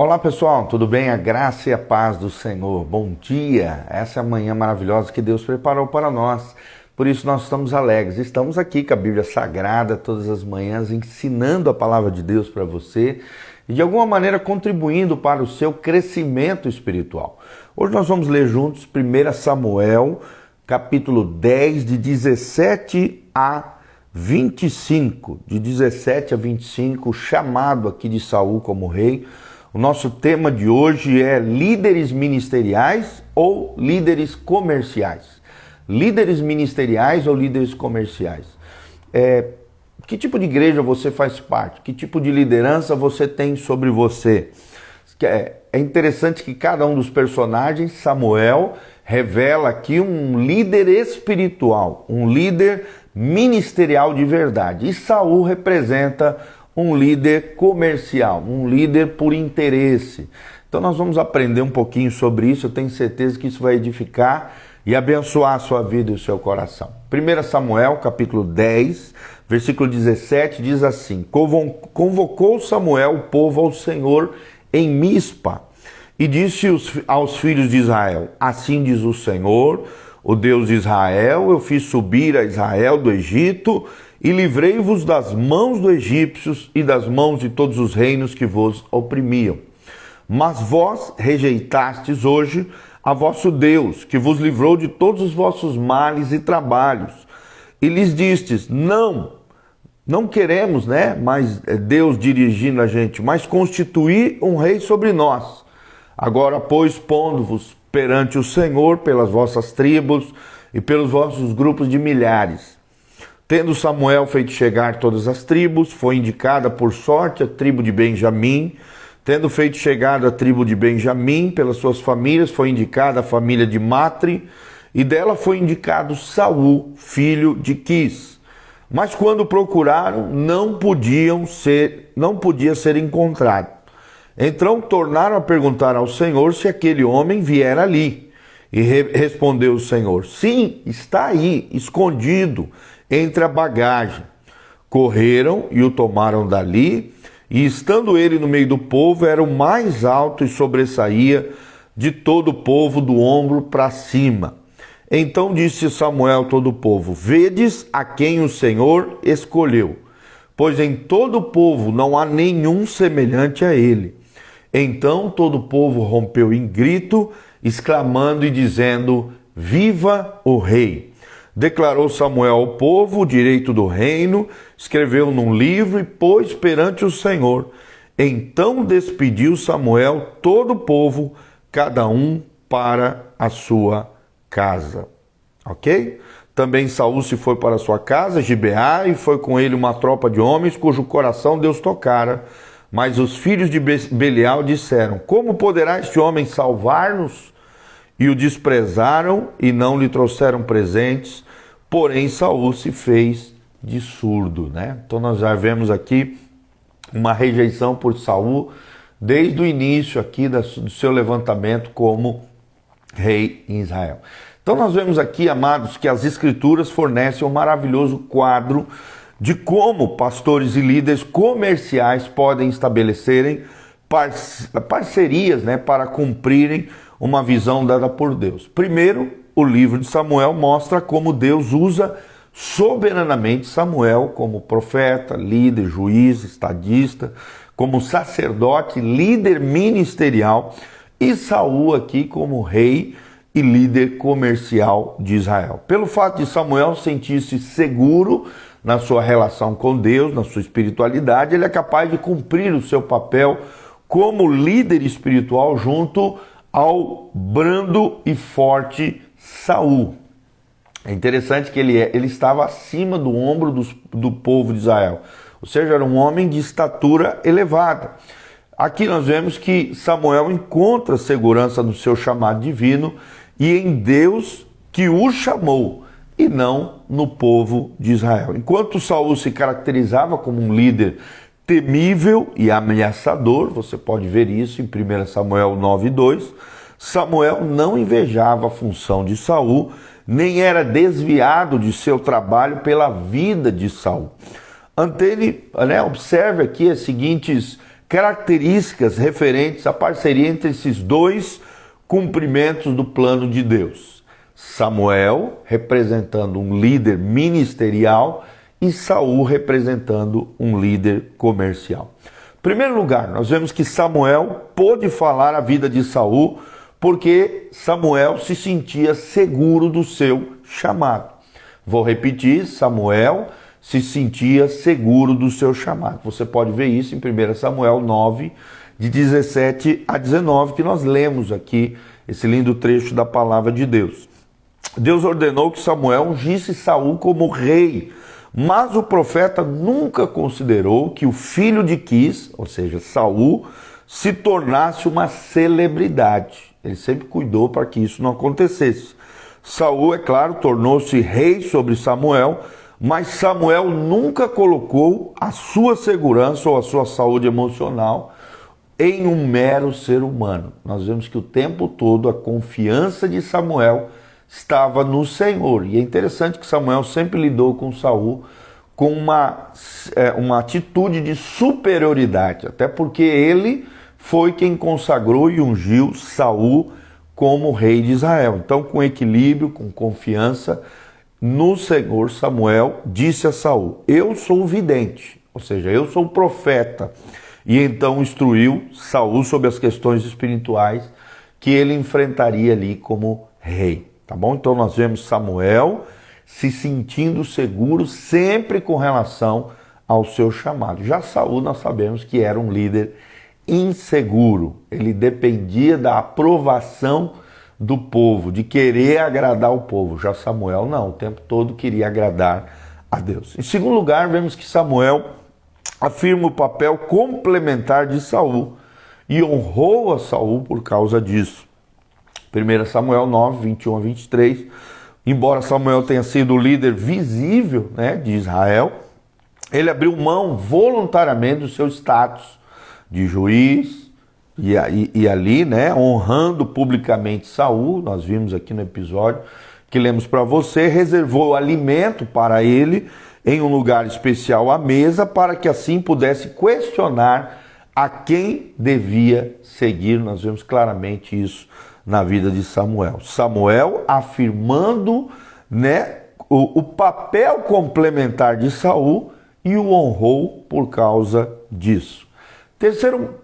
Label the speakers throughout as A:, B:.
A: Olá pessoal, tudo bem? A graça e a paz do Senhor. Bom dia! Essa é a manhã maravilhosa que Deus preparou para nós. Por isso nós estamos alegres. Estamos aqui com a Bíblia Sagrada todas as manhãs, ensinando a palavra de Deus para você e de alguma maneira contribuindo para o seu crescimento espiritual. Hoje nós vamos ler juntos 1 Samuel, capítulo 10, de 17 a 25. De 17 a 25, o chamado aqui de Saul como rei. O nosso tema de hoje é líderes ministeriais ou líderes comerciais. Líderes ministeriais ou líderes comerciais. Que tipo de igreja você faz parte? Que tipo de liderança você tem sobre você? É interessante que cada um dos personagens, Samuel, revela aqui um líder espiritual, um líder ministerial de verdade. E Saul representa um líder comercial, um líder por interesse. Então nós vamos aprender um pouquinho sobre isso, eu tenho certeza que isso vai edificar e abençoar a sua vida e o seu coração. 1 Samuel, capítulo 10, versículo 17, diz assim: Convocou Samuel o povo ao Senhor em Mispa, e disse aos filhos de Israel: Assim diz o Senhor, o Deus de Israel, eu fiz subir a Israel do Egito, e livrei-vos das mãos dos egípcios e das mãos de todos os reinos que vos oprimiam. Mas vós rejeitastes hoje a vosso Deus, que vos livrou de todos os vossos males e trabalhos. E lhes distes: não queremos, mas Deus dirigindo a gente, mas constituir um rei sobre nós. Agora, pois, pondo-vos perante o Senhor pelas vossas tribos e pelos vossos grupos de milhares. Tendo Samuel feito chegar todas as tribos, foi indicada por sorte a tribo de Benjamim. Tendo feito chegar a tribo de Benjamim pelas suas famílias, foi indicada a família de Matri, e dela foi indicado Saul, filho de Quis. Mas quando procuraram, não podia ser encontrado. Então tornaram a perguntar ao Senhor se aquele homem viera ali. E respondeu o Senhor: Sim, está aí, escondido entre a bagagem. Correram e o tomaram dali, e estando ele no meio do povo, era o mais alto e sobressaía de todo o povo do ombro para cima. Então disse Samuel a todo o povo: Vedes a quem o Senhor escolheu, pois em todo o povo não há nenhum semelhante a ele. Então todo o povo rompeu em grito, exclamando e dizendo: Viva o rei! Declarou Samuel ao povo o direito do reino, escreveu num livro e pôs perante o Senhor. Então despediu Samuel todo o povo, cada um para a sua casa. Ok? Também Saul se foi para a sua casa, Gibeá, e foi com ele uma tropa de homens cujo coração Deus tocara. Mas os filhos de Belial disseram: Como poderá este homem salvar-nos? E o desprezaram e não lhe trouxeram presentes, porém Saul se fez de surdo, Então nós já vemos aqui uma rejeição por Saul desde o início aqui do seu levantamento como rei em Israel. Então nós vemos aqui, amados, que as escrituras fornecem um maravilhoso quadro de como pastores e líderes comerciais podem estabelecerem parcerias, para cumprirem uma visão dada por Deus. Primeiro, o livro de Samuel mostra como Deus usa soberanamente Samuel como profeta, líder, juiz, estadista, como sacerdote, líder ministerial, e Saul aqui como rei e líder comercial de Israel. Pelo fato de Samuel sentir-se seguro na sua relação com Deus, na sua espiritualidade, ele é capaz de cumprir o seu papel como líder espiritual junto ao brando e forte Saul. É interessante que ele estava acima do ombro do povo de Israel, ou seja, era um homem de estatura elevada. Aqui nós vemos que Samuel encontra segurança no seu chamado divino e em Deus que o chamou, e não no povo de Israel. Enquanto Saul se caracterizava como um líder temível e ameaçador, você pode ver isso em 1 Samuel 9:2, Samuel não invejava a função de Saul, nem era desviado de seu trabalho pela vida de Saul. Observe aqui as seguintes características referentes à parceria entre esses dois cumprimentos do plano de Deus. Samuel representando um líder ministerial e Saul representando um líder comercial. Em primeiro lugar, nós vemos que Samuel pôde falar a vida de Saul porque Samuel se sentia seguro do seu chamado. Vou repetir, Samuel se sentia seguro do seu chamado. Você pode ver isso em 1 Samuel 9, de 17 a 19, que nós lemos aqui, esse lindo trecho da palavra de Deus. Deus ordenou que Samuel ungisse Saul como rei, mas o profeta nunca considerou que o filho de Quis, ou seja, Saul, se tornasse uma celebridade. Ele sempre cuidou para que isso não acontecesse. Saul, é claro, tornou-se rei sobre Samuel, mas Samuel nunca colocou a sua segurança ou a sua saúde emocional em um mero ser humano. Nós vemos que o tempo todo a confiança de Samuel estava no Senhor. E é interessante que Samuel sempre lidou com Saul com uma atitude de superioridade, até porque ele foi quem consagrou e ungiu Saul como rei de Israel. Então, com equilíbrio, com confiança no Senhor, Samuel disse a Saul: eu sou o vidente, ou seja, eu sou o profeta. E então instruiu Saul sobre as questões espirituais que ele enfrentaria ali como rei. Tá bom? Então nós vemos Samuel se sentindo seguro sempre com relação ao seu chamado. Já Saul, nós sabemos que era um líder inseguro. Ele dependia da aprovação do povo, de querer agradar o povo. Já Samuel não, o tempo todo queria agradar a Deus. Em segundo lugar, vemos que Samuel afirma o papel complementar de Saul e honrou a Saul por causa disso. 1 Samuel 9, 21 a 23, embora Samuel tenha sido o líder visível, de Israel, ele abriu mão voluntariamente do seu status de juiz e ali, honrando publicamente Saul. Nós vimos aqui no episódio que lemos para você, reservou alimento para ele em um lugar especial à mesa, para que assim pudesse questionar a quem devia seguir. Nós vemos claramente isso na vida de Samuel. Samuel afirmando o papel complementar de Saul e o honrou por causa disso. Terceiro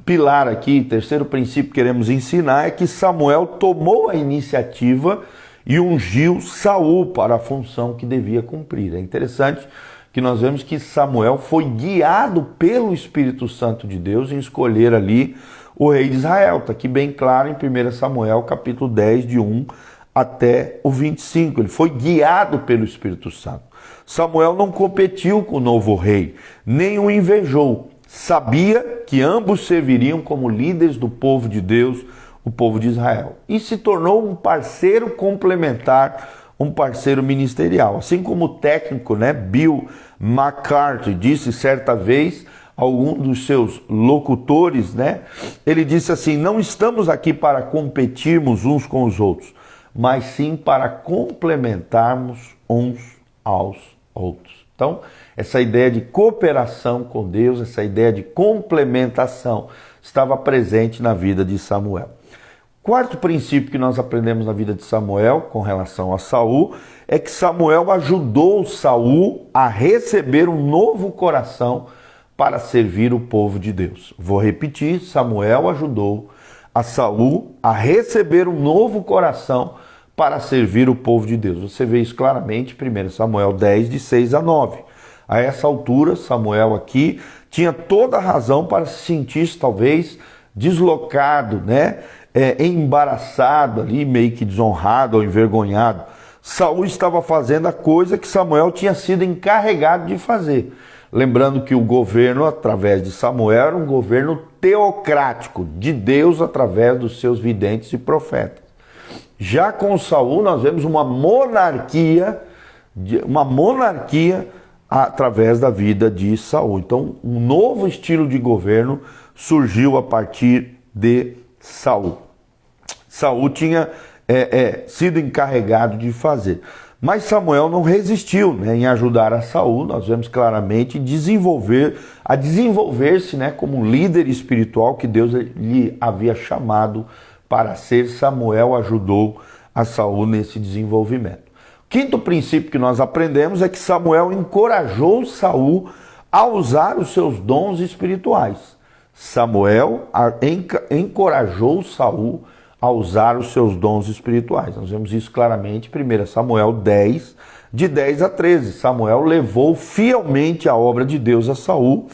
A: pilar aqui, terceiro princípio que queremos ensinar é que Samuel tomou a iniciativa e ungiu Saul para a função que devia cumprir. É interessante que nós vemos que Samuel foi guiado pelo Espírito Santo de Deus em escolher ali o rei de Israel. Está aqui bem claro em 1 Samuel capítulo 10, de 1 até o 25. Ele foi guiado pelo Espírito Santo. Samuel não competiu com o novo rei, nem o invejou. Sabia que ambos serviriam como líderes do povo de Deus, o povo de Israel. E se tornou um parceiro complementar, um parceiro ministerial. Assim como o técnico, Bill McCarthy, disse certa vez a algum dos seus locutores, ele disse assim: não estamos aqui para competirmos uns com os outros, mas sim para complementarmos uns aos outros. Então, essa ideia de cooperação com Deus, essa ideia de complementação estava presente na vida de Samuel. Quarto princípio que nós aprendemos na vida de Samuel com relação a Saul é que Samuel ajudou Saul a receber um novo coração para servir o povo de Deus. Vou repetir, Samuel ajudou a Saul a receber um novo coração para servir o povo de Deus. Você vê isso claramente em 1 Samuel 10, de 6 a 9. A essa altura, Samuel aqui tinha toda a razão para se sentir talvez deslocado, embaraçado ali, meio que desonrado ou envergonhado. Saul estava fazendo a coisa que Samuel tinha sido encarregado de fazer. Lembrando que o governo, através de Samuel, era um governo teocrático, de Deus através dos seus videntes e profetas. Já com Saul, nós vemos uma monarquia através da vida de Saul. Então, um novo estilo de governo surgiu a partir de Saul. Saul tinha sido encarregado de fazer. Mas Samuel não resistiu, né, em ajudar a Saul. Nós vemos claramente desenvolver-se, né, como líder espiritual que Deus lhe havia chamado para ser. Samuel ajudou a Saul nesse desenvolvimento. Quinto princípio que nós aprendemos é que Samuel encorajou Saul a usar os seus dons espirituais. Samuel encorajou Saul a usar os seus dons espirituais. Nós vemos isso claramente em 1 Samuel 10, de 10 a 13. Samuel levou fielmente a obra de Deus a Saul,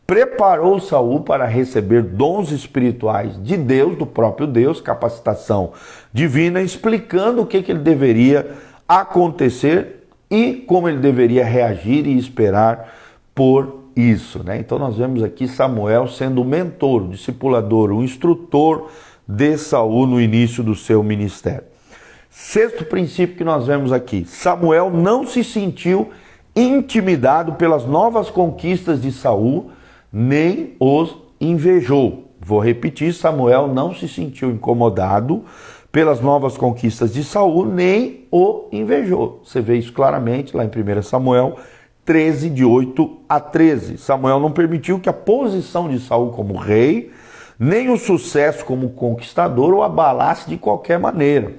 A: preparou Saul para receber dons espirituais de Deus, do próprio Deus, capacitação divina, explicando o que ele deveria acontecer e como ele deveria reagir e esperar por isso, né? Então nós vemos aqui Samuel sendo o mentor, o discipulador, o instrutor de Saul no início do seu ministério. Sexto princípio que nós vemos aqui: Samuel não se sentiu intimidado pelas novas conquistas de Saul, nem os invejou. Vou repetir: Samuel não se sentiu incomodado pelas novas conquistas de Saul, nem o invejou. Você vê isso claramente lá em 1 Samuel 13, de 8 a 13. Samuel não permitiu que a posição de Saul como rei, nem o sucesso como conquistador o abalasse de qualquer maneira.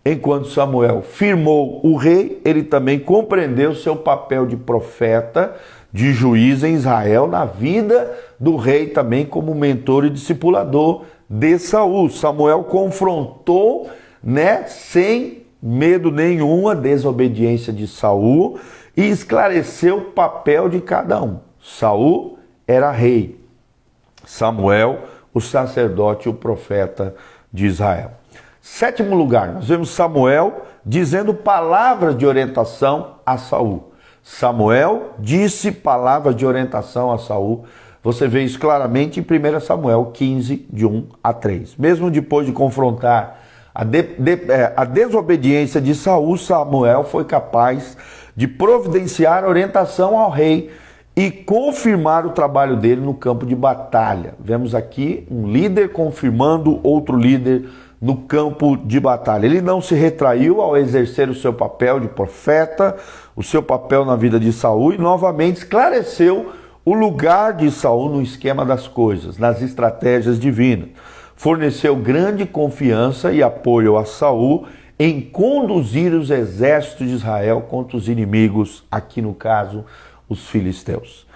A: Enquanto Samuel firmou o rei, ele também compreendeu seu papel de profeta, de juiz em Israel, na vida do rei também como mentor e discipulador de Saul. Samuel confrontou, né, sem medo nenhum, a desobediência de Saul e esclareceu o papel de cada um. Saul era rei, Samuel o sacerdote e o profeta de Israel. Sétimo lugar, nós vemos Samuel dizendo palavras de orientação a Saul. Samuel disse palavras de orientação a Saul. Você vê isso claramente em 1 Samuel 15, de 1 a 3. Mesmo depois de confrontar a desobediência de Saul, Samuel foi capaz de providenciar orientação ao rei e confirmar o trabalho dele no campo de batalha. Vemos aqui um líder confirmando outro líder no campo de batalha. Ele não se retraiu ao exercer o seu papel de profeta, o seu papel na vida de Saul, e novamente esclareceu o lugar de Saul no esquema das coisas, nas estratégias divinas. Forneceu grande confiança e apoio a Saul em conduzir os exércitos de Israel contra os inimigos, aqui no caso, os filisteus.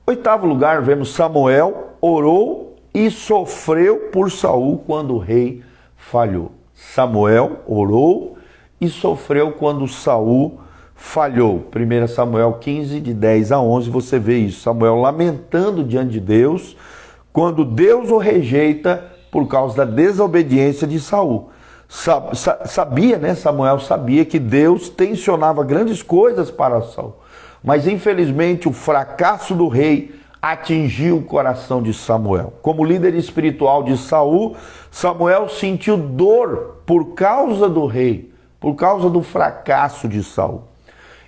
A: Oitavo lugar, vemos Samuel orou e sofreu por Saul quando o rei falhou. Samuel orou e sofreu quando Saul falhou. 1 Samuel 15, de 10 a 11, você vê isso. Samuel lamentando diante de Deus quando Deus o rejeita por causa da desobediência de Saul. Sabia, né? Samuel sabia que Deus tensionava grandes coisas para Saul. Mas infelizmente o fracasso do rei atingiu o coração de Samuel. Como líder espiritual de Saul, Samuel sentiu dor por causa do rei, por causa do fracasso de Saul.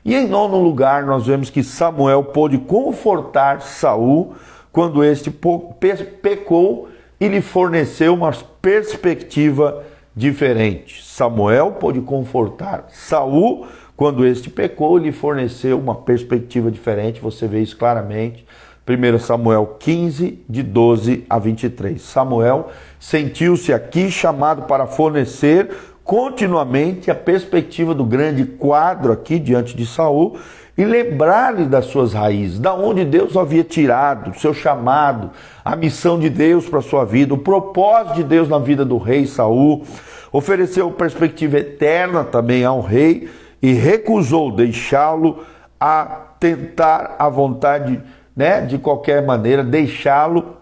A: E em nono lugar, nós vemos que Samuel pôde confortar Saul quando este pecou e lhe forneceu uma perspectiva diferente. Samuel pôde confortar Saul quando este pecou e lhe forneceu uma perspectiva diferente. Você vê isso claramente. 1 Samuel 15, de 12 a 23. Samuel sentiu-se aqui chamado para fornecer continuamente a perspectiva do grande quadro aqui diante de Saul e lembrar-lhe das suas raízes, da onde Deus o havia tirado, o seu chamado, a missão de Deus para a sua vida, o propósito de Deus na vida do rei Saul. Ofereceu perspectiva eterna também ao rei e recusou deixá-lo a tentar a vontade, né, de qualquer maneira, deixá-lo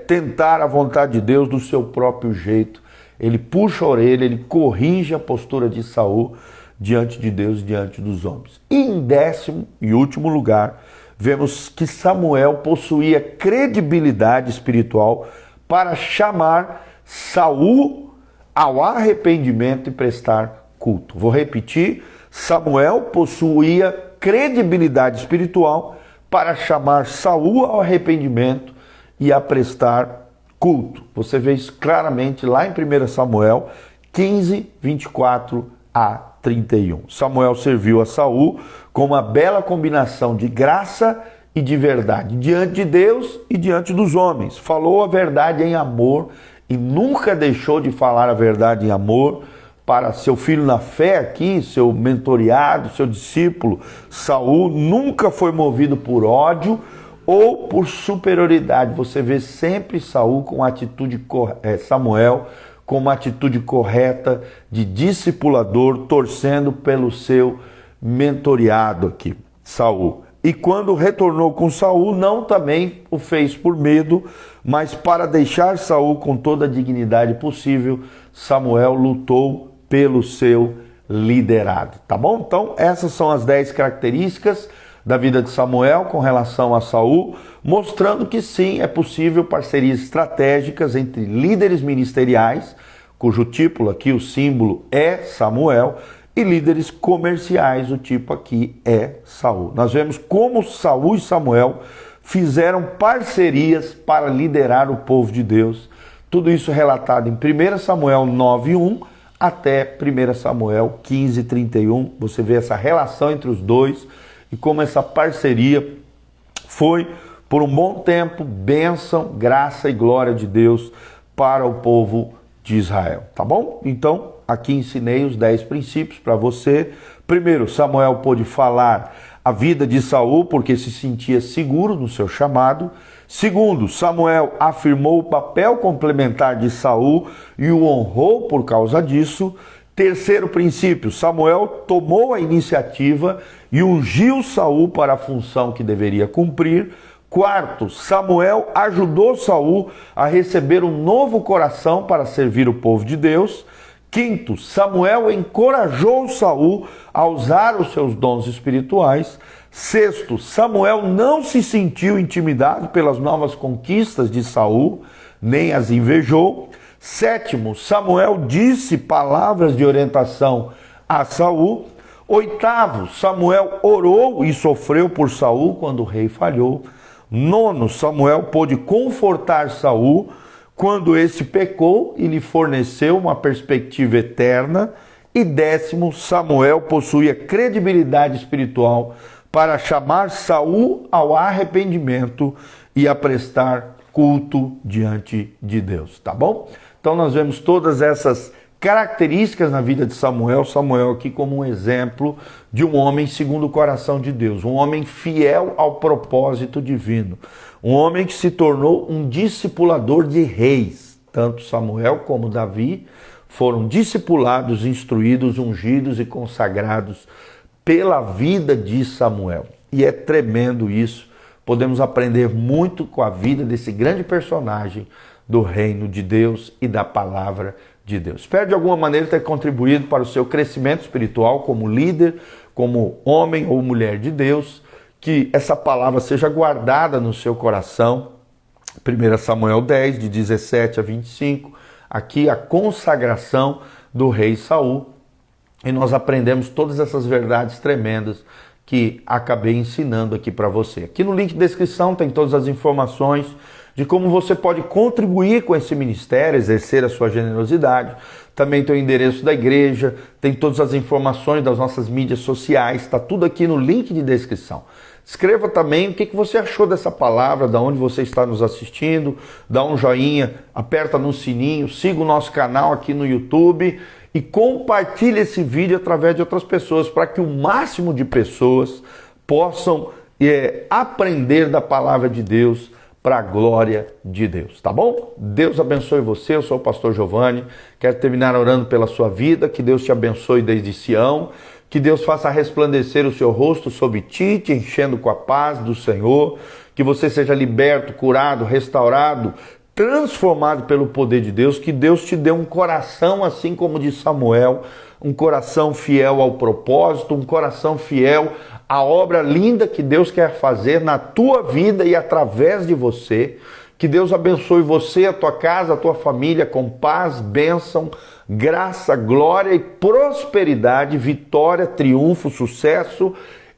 A: tentar a vontade de Deus do seu próprio jeito. Ele puxa a orelha, ele corrige a postura de Saul diante de Deus e diante dos homens. E em décimo e último lugar, vemos que Samuel possuía credibilidade espiritual para chamar Saul ao arrependimento e prestar culto. Vou repetir: Samuel possuía credibilidade espiritual para chamar Saul ao arrependimento e a prestar culto. Você vê isso claramente lá em 1 Samuel 15, 24 a 31. Samuel serviu a Saul com uma bela combinação de graça e de verdade, diante de Deus e diante dos homens. Falou a verdade em amor e nunca deixou de falar a verdade em amor para seu filho na fé aqui, seu mentoreado, seu discípulo. Saul nunca foi movido por ódio ou por superioridade. Você vê sempre Saul com atitude Samuel com uma atitude correta de discipulador, torcendo pelo seu mentoreado aqui, Saul. E quando retornou com Saul, não também o fez por medo, mas para deixar Saul com toda a dignidade possível, Samuel lutou pelo seu liderado, tá bom? Então, essas são as 10 características da vida de Samuel com relação a Saul, mostrando que sim, é possível parcerias estratégicas entre líderes ministeriais, cujo título aqui, o símbolo é Samuel, e líderes comerciais, o tipo aqui é Saul. Nós vemos como Saul e Samuel fizeram parcerias para liderar o povo de Deus. Tudo isso relatado em 1 Samuel 9:1 até 1 Samuel 15:31. Você vê essa relação entre os dois e como essa parceria foi, por um bom tempo, bênção, graça e glória de Deus para o povo de Israel, tá bom? Então, aqui ensinei os 10 princípios para você. Primeiro, Samuel pôde falar a vida de Saul porque se sentia seguro no seu chamado. Segundo, Samuel afirmou o papel complementar de Saul e o honrou por causa disso. Terceiro princípio, Samuel tomou a iniciativa e ungiu Saul para a função que deveria cumprir. Quarto, Samuel ajudou Saul a receber um novo coração para servir o povo de Deus. Quinto, Samuel encorajou Saul a usar os seus dons espirituais. Sexto, Samuel não se sentiu intimidado pelas novas conquistas de Saul, nem as invejou. Sétimo, Samuel disse palavras de orientação a Saul. Oitavo, Samuel orou e sofreu por Saul quando o rei falhou. Nono, Samuel pôde confortar Saul quando esse pecou e lhe forneceu uma perspectiva eterna. E décimo, Samuel possuía credibilidade espiritual para chamar Saul ao arrependimento e a prestar culto diante de Deus, tá bom? Então nós vemos todas essas características na vida de Samuel. Samuel aqui como um exemplo de um homem segundo o coração de Deus, um homem fiel ao propósito divino, um homem que se tornou um discipulador de reis. Tanto Samuel como Davi foram discipulados, instruídos, ungidos e consagrados pela vida de Samuel. E é tremendo isso. Podemos aprender muito com a vida desse grande personagem do reino de Deus e da palavra de Deus. Espero de alguma maneira ter contribuído para o seu crescimento espiritual como líder, como homem ou mulher de Deus, que essa palavra seja guardada no seu coração. 1 Samuel 10, de 17 a 25, aqui a consagração do rei Saul. E nós aprendemos todas essas verdades tremendas que acabei ensinando aqui para você. Aqui no link de descrição tem todas as informações de como você pode contribuir com esse ministério, exercer a sua generosidade. Também tem o endereço da igreja, tem todas as informações das nossas mídias sociais, está tudo aqui no link de descrição. Escreva também o que você achou dessa palavra, da onde você está nos assistindo, dá um joinha, aperta no sininho, siga o nosso canal aqui no YouTube e compartilhe esse vídeo através de outras pessoas, para que o máximo de pessoas possam aprender da palavra de Deus para a glória de Deus, tá bom? Deus abençoe você, eu sou o pastor Giovanni, quero terminar orando pela sua vida, que Deus te abençoe desde Sião, que Deus faça resplandecer o seu rosto sobre ti, te enchendo com a paz do Senhor, que você seja liberto, curado, restaurado, transformado pelo poder de Deus, que Deus te dê um coração assim como de Samuel, um coração fiel ao propósito, um coração fiel à obra linda que Deus quer fazer na tua vida e através de você. Que Deus abençoe você, a tua casa, a tua família com paz, bênção, graça, glória e prosperidade, vitória, triunfo, sucesso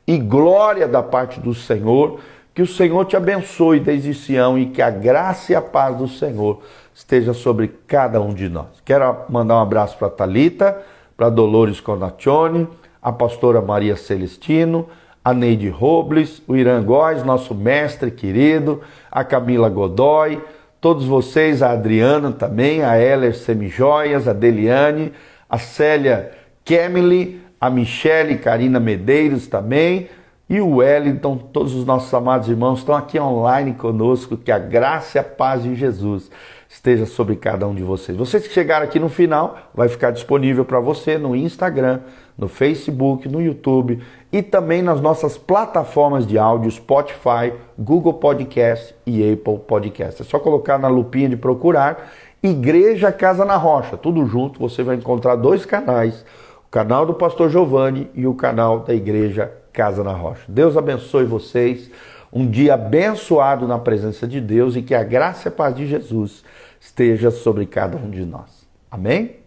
A: e glória da parte do Senhor. Que o Senhor te abençoe desde Sião e que a graça e a paz do Senhor esteja sobre cada um de nós. Quero mandar um abraço para a Thalita, para Dolores Conaccione, a pastora Maria Celestino, a Neide Robles, o Irã Góes, nosso mestre querido, a Camila Godoy, todos vocês, a Adriana também, a Heller Semijoias, a Deliane, a Célia Kemily, a Michele Carina Medeiros também, e o Wellington, todos os nossos amados irmãos estão aqui online conosco, que a graça e a paz de Jesus esteja sobre cada um de vocês. Vocês que chegaram aqui no final, vai ficar disponível para você no Instagram, no Facebook, no YouTube e também nas nossas plataformas de áudio, Spotify, Google Podcast e Apple Podcast. É só colocar na lupinha de procurar Igreja Casa na Rocha, tudo junto, você vai encontrar dois canais, o canal do Pastor Giovanni e o canal da Igreja Casa na Rocha. Deus abençoe vocês, um dia abençoado na presença de Deus e que a graça e a paz de Jesus esteja sobre cada um de nós. Amém?